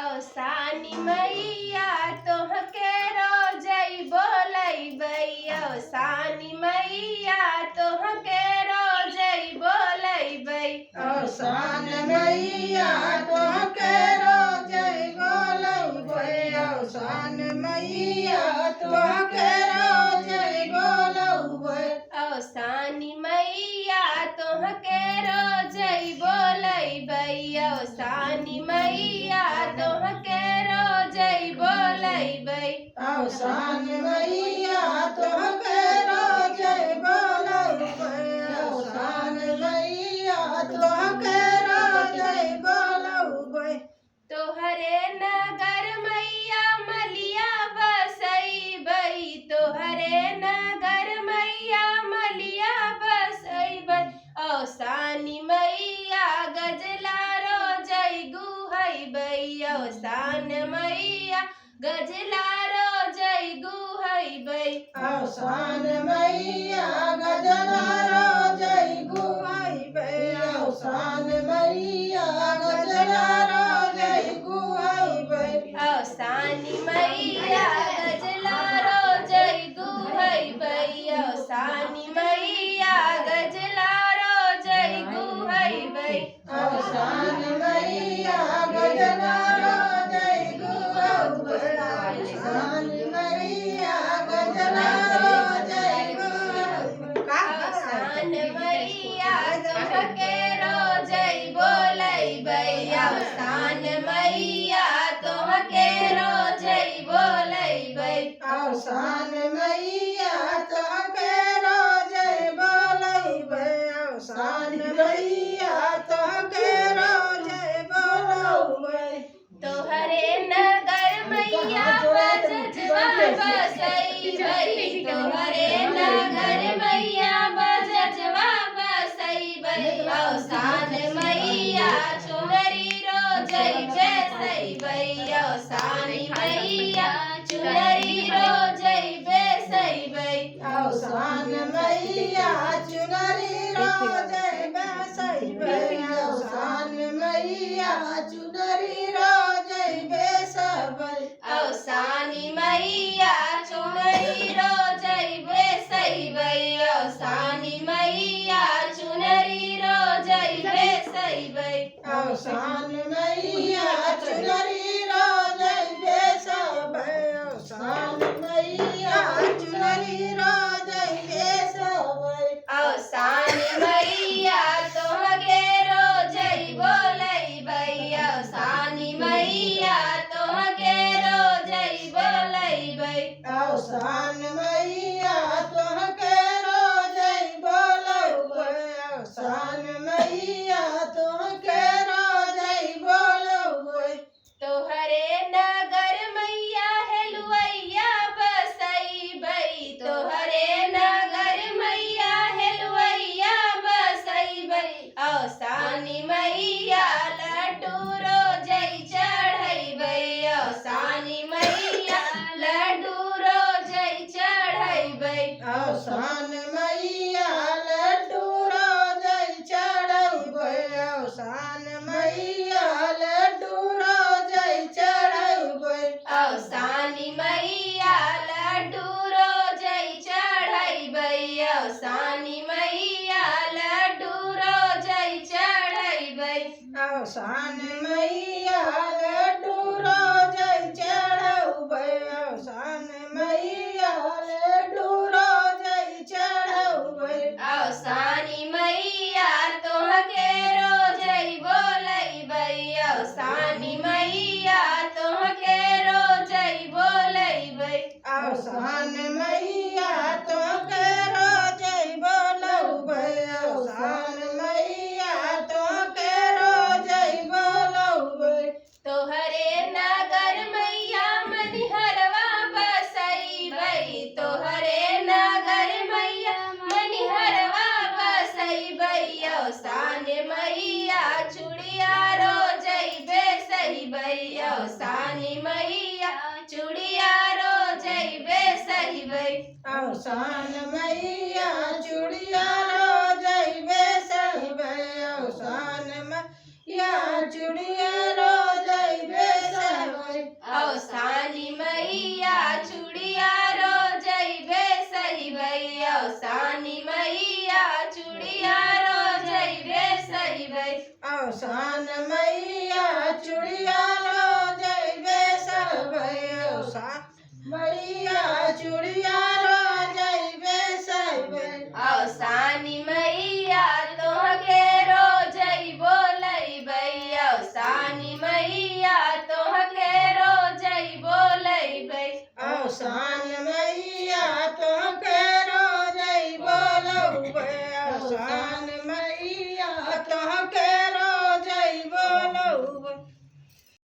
औसानी मैया तोहके रोजई बोलैबै औसानी मैया तोहके रोजई बोलैबै औसान मैया तोहके रोजई बोलबै औसान मैया तोहके रोजई बोलबै औसानी मैया तोहके रोजई बोलैबै औसानी मैया तोहके रोजई बोलैबै औसान मैया तोहके रोजई बोलबै औसान मैया तोहके रोजई बोलबै तोहरे नगर मैया मलिया बसैबै तोहरे नगर मैया मलिया बसैबै औसानी मैया गजला रोजई गुहैबै औसान मैया गजला रोजई गुहैबै औसान मैया गजला रोजई गुहैबै औसान मैया गजला रोजई गुहैबै औसानी मैया गजला रोजई गुहैबै औसानी मैया गजला रोजई गुहैबै औसान मैया गजला रोजई गुहैबै औसान मैया गजला रोजई गुहैबै औसान मैया तोहके रोजई बोलैबै औसान मैया तोहके रोजई बोलैबै औसान मैया तोहके रोजई बोलबै औसान मैया तोहके रोजई बोलबै तोहरे नगर मैया बजजवा बसैबै तोहरे नगर मैया बजजवा बसैबै औसान मैया चुनरी रोजई बेसैबै औसानी मैया चुनरी रोजई बेसैबै औसान मैया चुनरी रोजई बेसैबै औसान मैया चुनरी रोजई बेसैबै औसानी मैया चुनरी रोजई बेसैबै औसानी मैया चुनरी रोजई बेसैबै औसान मैया चुनरी रोजई बेसैबै औसान मैया चुनरी रोजई बेसैबै औसानी मैया तोहके रोजई बोलैबै औसानी मैया तोहके रोजई बोलैबै औसान मैया तोहके रोजई बोलबै औसान मैया तोहके रोजई बोलबै तोहरे नगर मैया हेलुवैया बसैबै तोहरे नगर मैया हेलुवैया बसैबै औसानी मैया लड्डू रोजई चढ़ैबै औसानी मैया लड्डू रोजई चढ़ैबै औसान मैया लड्डू रोजई चढ़ैबै औसान मैया लड्डू रोजई चढ़ैबै औसानी मैया लड्डू रोजई चढ़ैबै औसानी मैया लड्डू रोजई चढ़ैबै औसान मैया लड्डू रोजई चढ़ैबै औसान मैया लड्डू रोजई चढ़ैबै औसानी मैया तोहके रोजई बोलैबै औसानी मैया तोहके रोजई बोलैबै औसान मैया तोहके रोजई बोलबै औसान मैया तोहके रोजई बोलबै तोहरे नगर मैया मनिहरवा बसैबै तोहरे नगर मैया मनिहरवा बसैबै औसान मैया चूड़िया रोजई बेसैबै औसानी मैया चूड़िया रोजई बेसैबै औसान मैया चूड़िया रोजई बेसैबै औसान मैया चूड़िया रोजई बेसैबै अवसान मैया चुड़िया रो जइबे सब अवसान मैया चुड़िया रो जइबे सब अवसानी मैया तोहके रोजई बोलैबै अवसानी मैया तोहके रोजई बोलैबै अवसान